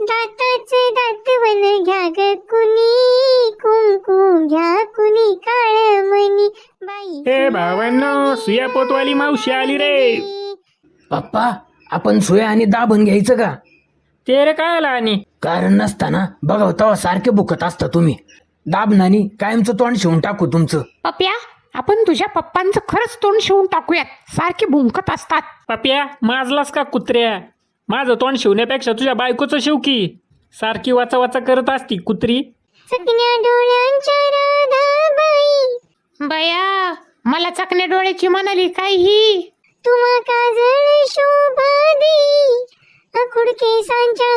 दाताचे दातवन घ्या ग कुणी, कुंकू घ्या कुणी काळमणी बाई. हे भावांनो, सुया पोतवाली मावशी आली रे. पप्पा, आपण सोया आणि दाबण घ्यायचं का? ते रे काय आला आणि कारण नसताना बघा तेव्हा सारखे बुकत असता तुम्ही. दाबनानी कायमचं तोंड शिवून टाकू तुमचं. पप्या, आपण तुझ्या पप्पांचं खरंच तोंड शिवून टाकूयात, सारखे भुंकत असतात. पप्या माजलास का कुत्र्या? माझं तोंड शिवण्यापेक्षा तुझ्या बायकोचं शिव की. सारखी वाचा वाचा करत असती कुत्री. चकण्या डोळ्यांच्या राधाबाई, बया, मला चकण्या डोळ्याची म्हणाली काय ही? तुम्हा काजळ शोभा देई, आखुड केसांच्या